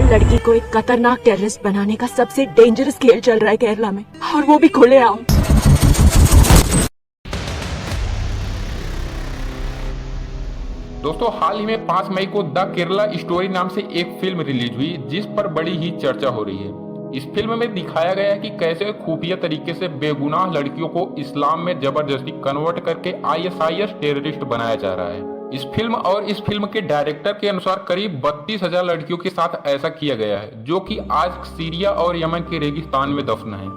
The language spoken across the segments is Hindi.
क्रिश्चियन लड़की को एक खतरनाक टेररिस्ट बनाने का सबसे डेंजरस खेल चल रहा है केरला में, और वो भी खुलेआम। दोस्तों, हाल ही में 5 मई को द केरला स्टोरी नाम से एक फिल्म रिलीज हुई जिस पर बड़ी ही चर्चा हो रही है। इस फिल्म में दिखाया गया है कि कैसे खुफिया तरीके से बेगुनाह लड़कियों को इस्लाम में जबरदस्ती कन्वर्ट करके आईएसआईएस टेररिस्ट बनाया जा रहा है। इस फिल्म के डायरेक्टर के अनुसार करीब 32,000 लड़कियों के साथ ऐसा किया गया है, जो कि आज सीरिया और यमन के रेगिस्तान में दफन है।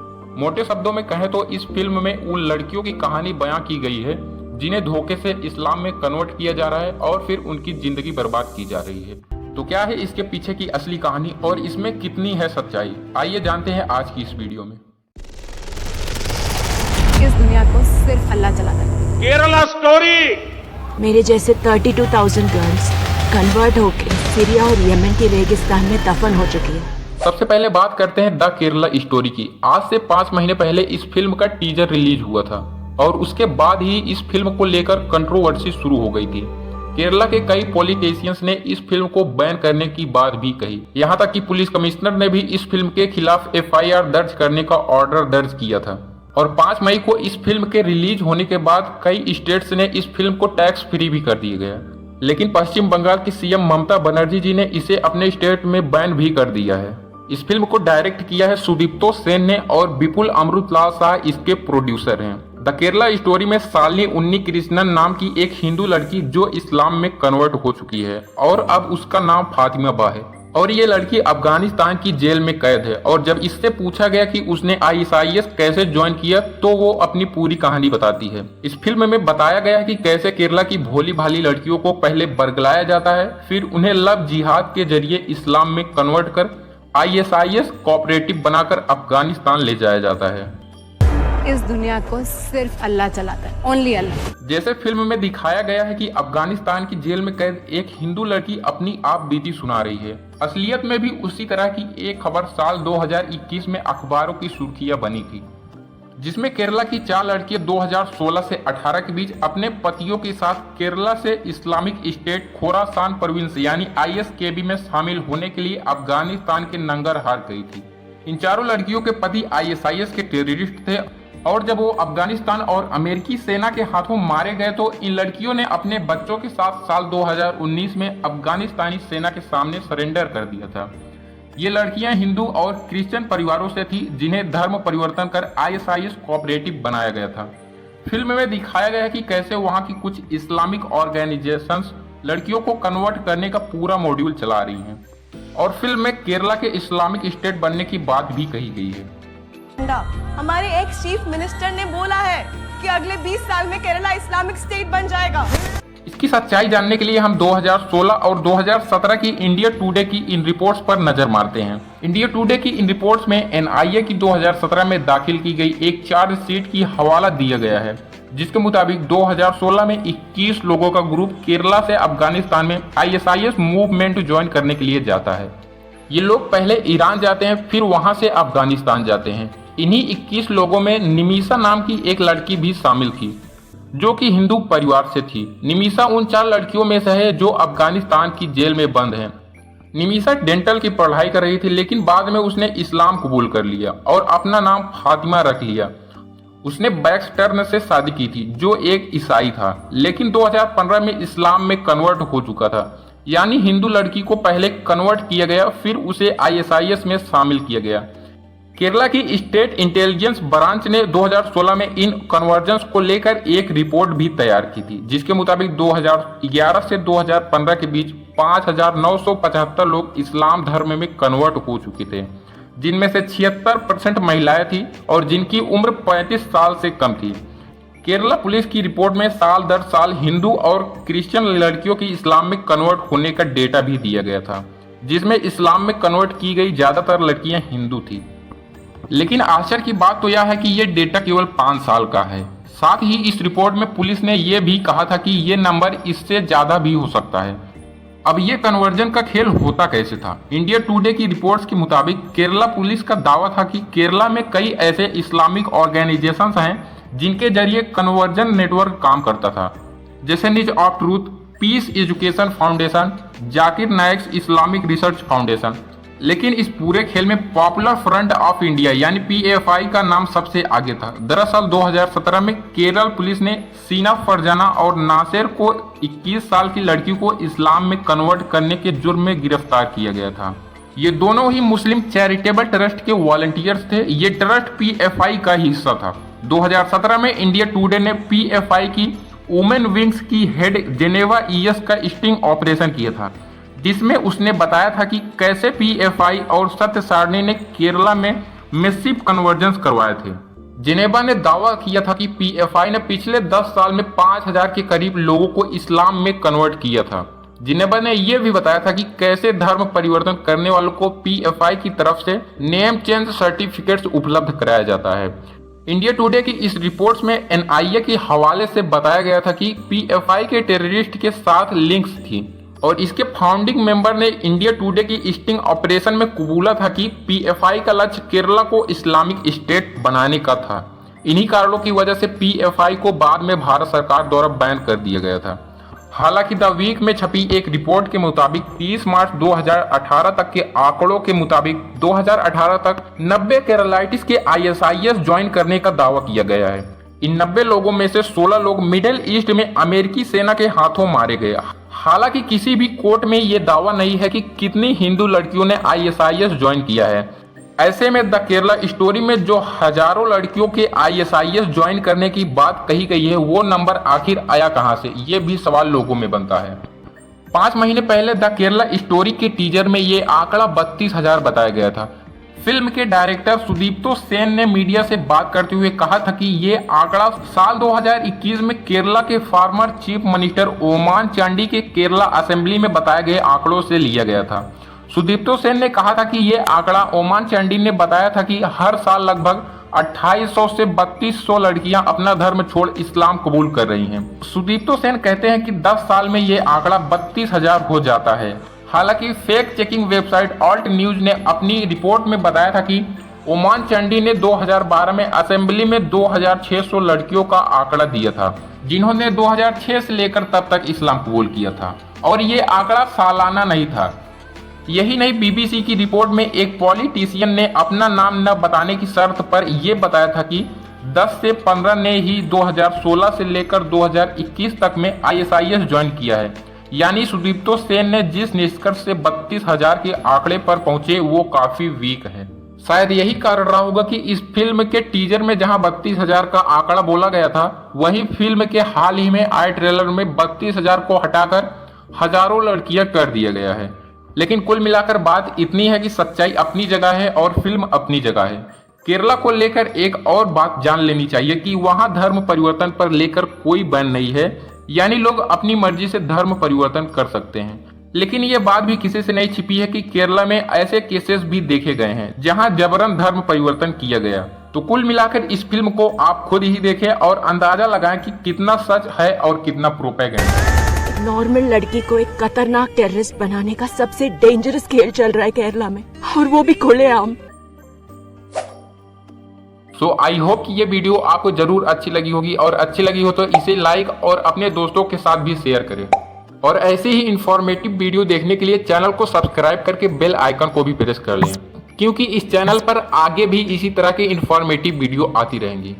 मोटे शब्दों में कहें तो इस फिल्म में उन लड़कियों की कहानी बयां की गई है जिन्हें धोखे से इस्लाम में कन्वर्ट किया जा रहा है और फिर उनकी जिंदगी बर्बाद की जा रही है। तो क्या है इसके पीछे की असली कहानी और इसमें कितनी है सच्चाई, आइए जानते हैं आज की इस वीडियो में। इस दुनिया को सिर्फ अल्लाह चलाता है। केरला स्टोरी। मेरे जैसे 32,000 गर्ल्स कन्वर्ट होकर सीरिया और यमन के रेगिस्तान में दफन हो चुकी है। सबसे पहले बात करते हैं द केरला स्टोरी की। आज से 5 महीने पहले इस फिल्म का टीजर रिलीज हुआ था और उसके बाद ही इस फिल्म को लेकर कंट्रोवर्सी शुरू हो गई थी। केरला के कई पॉलिटिशियंस ने इस फिल्म को बैन करने की बात भी कही। यहाँ तक कि पुलिस कमिश्नर ने भी इस फिल्म के खिलाफ एफआईआर दर्ज करने का ऑर्डर दर्ज किया था। और 5 मई को इस फिल्म के रिलीज होने के बाद कई स्टेट्स ने इस फिल्म को टैक्स फ्री भी कर दिया गया, लेकिन पश्चिम बंगाल की सीएम ममता बनर्जी जी ने इसे अपने स्टेट में बैन भी कर दिया है। इस फिल्म को डायरेक्ट किया है सुदीप्तो सेन ने और विपुल अमृतलाल शाह इसके प्रोड्यूसर हैं। द केरला स्टोरी में शालिनी उन्नी कृष्णन नाम की एक हिंदू लड़की जो इस्लाम में कन्वर्ट हो चुकी है और अब उसका नाम फातिमा बा है, और ये लड़की अफगानिस्तान की जेल में कैद है। और जब इससे पूछा गया कि उसने आईएसआईएस कैसे ज्वाइन किया तो वो अपनी पूरी कहानी बताती है। इस फिल्म में बताया गया है कि कैसे केरला की भोली भाली लड़कियों को पहले बरगलाया जाता है, फिर उन्हें लव जिहाद के जरिए इस्लाम में कन्वर्ट कर आईएसआईएस कोऑपरेटिव बनाकर अफगानिस्तान ले जाया जाता है। इस दुनिया को सिर्फ अल्लाह चलाता है, ओनली अल्लाह। जैसे फिल्म में दिखाया गया है कि अफगानिस्तान की जेल में कैद एक हिंदू लड़की अपनी आप बीती सुना रही है। असलियत में भी उसी तरह की एक खबर साल 2021 में अखबारों की सुर्खियां बनी थी, जिसमें केरला की 4 लड़कियां 2016 से 18 के बीच अपने पतियों के साथ केरला से इस्लामिक स्टेट खोरासान प्रोविंस यानी आईएसकेबी में शामिल होने के लिए अफगानिस्तान के नंगरहार गई थी। इन चारों लड़कियों के पति आईएसआईएस के टेररिस्ट थे और जब वो अफगानिस्तान और अमेरिकी सेना के हाथों मारे गए तो इन लड़कियों ने अपने बच्चों के साथ साल 2019 में अफगानिस्तानी सेना के सामने सरेंडर कर दिया था। ये लड़कियां हिंदू और क्रिश्चियन परिवारों से थी जिन्हें धर्म परिवर्तन कर आईएसआईएस कोऑपरेटिव बनाया गया था। फिल्म में दिखाया गया है कि कैसे वहां की कुछ इस्लामिक ऑर्गेनाइजेशंस लड़कियों को कन्वर्ट करने का पूरा मॉड्यूल चला रही हैं, और फिल्म में केरला के इस्लामिक स्टेट बनने की बात भी कही गई है। हमारे एक्स चीफ मिनिस्टर ने बोला है कि अगले 20 साल में केरला इस्लामिक स्टेट बन जाएगा। इसकी सच्चाई जानने के लिए हम 2016 और 2017 की इंडिया टुडे की इन रिपोर्ट्स पर नजर मारते हैं। इंडिया टुडे की इन रिपोर्ट्स में एनआईए की 2017 में दाखिल की गई एक चार्जशीट की हवाला दिया गया है, जिसके मुताबिक 2016 में 21 लोगों का ग्रुप केरला से अफगानिस्तान में आईएसआईएस मूवमेंट ज्वाइन करने के लिए जाता है। ये लोग पहले ईरान जाते हैं, फिर वहां से अफगानिस्तान जाते हैं। इन्हीं 21 लोगों में निमिषा नाम की एक लड़की भी शामिल थी, जो कि हिंदू परिवार से थी। निमिषा उन 4 लड़कियों में से है जो अफगानिस्तान की जेल में बंद हैं। निमिषा डेंटल की पढ़ाई कर रही थी, लेकिन बाद में उसने इस्लाम कबूल कर लिया और अपना नाम फातिमा रख लिया। उसने बैक्सटर्न से शादी की थी, जो एक ईसाई था, लेकिन 2015 में इस्लाम में कन्वर्ट हो चुका था। यानी हिंदू लड़की को पहले कन्वर्ट किया गया, फिर उसे आईएसआईएस में शामिल किया गया। केरला की स्टेट इंटेलिजेंस ब्रांच ने 2016 में इन कन्वर्जन्स को लेकर एक रिपोर्ट भी तैयार की थी, जिसके मुताबिक 2011 से 2015 के बीच 5,975 लोग इस्लाम धर्म में कन्वर्ट हो चुके थे, जिनमें से 76% महिलाएं थी और जिनकी उम्र 35 साल से कम थी। केरला पुलिस की रिपोर्ट में साल दर साल हिंदू और क्रिश्चियन लड़कियों की इस्लाम में कन्वर्ट होने का डेटा भी दिया गया था, जिसमें इस्लाम में कन्वर्ट की गई ज्यादातर लड़कियां हिंदू थी। लेकिन आश्चर्य की बात तो यह है कि यह डेटा केवल 5 साल का है। साथ ही इस रिपोर्ट में पुलिस ने यह भी कहा था कि यह नंबर इससे ज्यादा भी हो सकता है। अब ये कन्वर्जन का खेल होता कैसे था? इंडिया टुडे की रिपोर्ट्स के मुताबिक केरला पुलिस का दावा था कि केरला में कई ऐसे इस्लामिक ऑर्गेनाइजेशंस हैं जिनके जरिए कन्वर्जन नेटवर्क काम करता था, जैसे niche of truth, peace education foundation, Zakir Naik Islamic research foundation. लेकिन इस पूरे खेल में पॉपुलर फ्रंट ऑफ इंडिया यानी पीएफआई का नाम सबसे आगे था। दरअसल 2017 में केरल पुलिस ने सीना फरजाना और नासिर को 21 साल की लड़की को इस्लाम में कन्वर्ट करने के जुर्म में गिरफ्तार किया गया था। ये दोनों ही मुस्लिम चैरिटेबल ट्रस्ट के वॉलंटियर्स थे। ये ट्रस्ट पीएफआई का हिस्सा था। 2017 में इंडिया टुडे ने पीएफआई की वुमेन विंग्स की हेड जेनेवा ईएस का स्टिंग ऑपरेशन किया था, जिसमें उसने बताया था कि कैसे पीएफआई और सत्य सारणी ने केरला में मैसिव कन्वर्जन्स करवाए थे। जेनेवा ने दावा किया था कि पीएफआई ने पिछले 10 साल में 5000 के करीब लोगों को इस्लाम में कन्वर्ट किया था। जेनेवा ने यह भी बताया था कि कैसे धर्म परिवर्तन करने वालों को पीएफआई की तरफ से नेम चेंज सर्टिफिकेट्स उपलब्ध कराया जाता है। इंडिया टुडे की इस रिपोर्ट्स में एनआईए के हवाले से बताया गया था कि पीएफआई के टेररिस्ट के साथ लिंक्स थी और इसके फाउंडिंग मेंबर ने इंडिया टुडे की स्टिंग ऑपरेशन में कबूला था कि पीएफआई का लक्ष्य केरला को इस्लामिक स्टेट बनाने का था। इन्हीं कारणों की वजह से पीएफआई को बाद में भारत सरकार द्वारा बैन कर दिया गया था। हालांकि द वीक में छपी एक रिपोर्ट के मुताबिक 30 मार्च 2018 तक के आंकड़ों के मुताबिक 2018 तक 90 केरलाइटिस के आईएसआईएस ज्वाइन करने का दावा किया गया है। इन 90 लोगों में से 16 लोग मिडिल ईस्ट में अमेरिकी सेना के हाथों मारे गए। हालांकि किसी भी कोर्ट में ये दावा नहीं है कि कितनी हिंदू लड़कियों ने आईएसआईएस ज्वाइन किया है। ऐसे में द केरला स्टोरी में जो हजारों लड़कियों के आईएसआईएस ज्वाइन करने की बात कही गई है, वो नंबर आखिर आया कहां से, ये भी सवाल लोगों में बनता है। 5 महीने पहले द केरला स्टोरी के टीजर में ये आंकड़ा 32,000 बताया गया था। फिल्म के डायरेक्टर सुदीप्तो सेन ने मीडिया से बात करते हुए कहा था कि ये आंकड़ा साल 2021 में केरला के former chief minister Oommen Chandy के केरला असेंबली में बताए गए आंकड़ों से लिया गया था। सुदीप्तो सेन ने कहा था कि ये आंकड़ा ओमान चांडी ने बताया था कि हर साल लगभग 2800 से 3200 लड़कियां अपना धर्म छोड़ इस्लाम कबूल कर रही हैं। सुदीप्तो सेन कहते हैं कि 10 साल में ये आंकड़ा 32,000 हो जाता है। हालांकि fact checking website alt news ने अपनी रिपोर्ट में बताया था कि ओमान चांडी ने 2012 में असेंबली में 2600 लड़कियों का आंकड़ा दिया था, जिन्होंने 2006 से लेकर तब तक इस्लाम कबूल किया था, और ये आंकड़ा सालाना नहीं था। यही नहीं, बीबीसी की रिपोर्ट में एक पॉलिटिशियन ने अपना नाम न बताने की शर्त पर यह बताया था कि 10 से 15 ने ही 2016 से लेकर 2021 तक में आईएसआईएस ज्वाइन किया है। यानी सुदीप्तो सेन ने जिस निष्कर्ष से 32,000 के आंकड़े पर पहुंचे वो काफी वीक है। शायद यही कारण रहा होगा कि इस फिल्म के टीजर में जहां 32,000 का आंकड़ा बोला गया था, वहीं फिल्म के हाल ही में आए ट्रेलर में 32,000 को हटाकर हजारों लड़कियां कर दिया गया है। लेकिन कुल मिलाकर बात इतनी है कि सच्चाई अपनी जगह है और फिल्म अपनी जगह है। केरला को लेकर एक और बात जान लेनी चाहिए कि वहां धर्म परिवर्तन पर लेकर कोई बैन नहीं है, यानी लोग अपनी मर्जी से धर्म परिवर्तन कर सकते हैं। लेकिन ये बात भी किसी से नहीं छिपी है कि केरला में ऐसे केसेस भी देखे गए हैं जहां जबरन धर्म परिवर्तन किया गया। तो कुल मिलाकर इस फिल्म को आप खुद ही देखें और अंदाजा लगाएं कि कितना सच है और कितना प्रोपेगेंडा। नॉर्मल लड़की को एक खतरनाक टेररिस्ट बनाने का सबसे डेंजरस खेल चल रहा है केरला में, और वो भी खुलेआम। सो आई होप कि ये वीडियो आपको जरूर अच्छी लगी होगी, और अच्छी लगी हो तो इसे लाइक और अपने दोस्तों के साथ भी शेयर करें। और ऐसे ही इंफॉर्मेटिव वीडियो देखने के लिए चैनल को सब्सक्राइब करके बेल आइकन को भी प्रेस कर लें, क्योंकि इस चैनल पर आगे भी इसी तरह के इंफॉर्मेटिव वीडियो आती रहेंगी।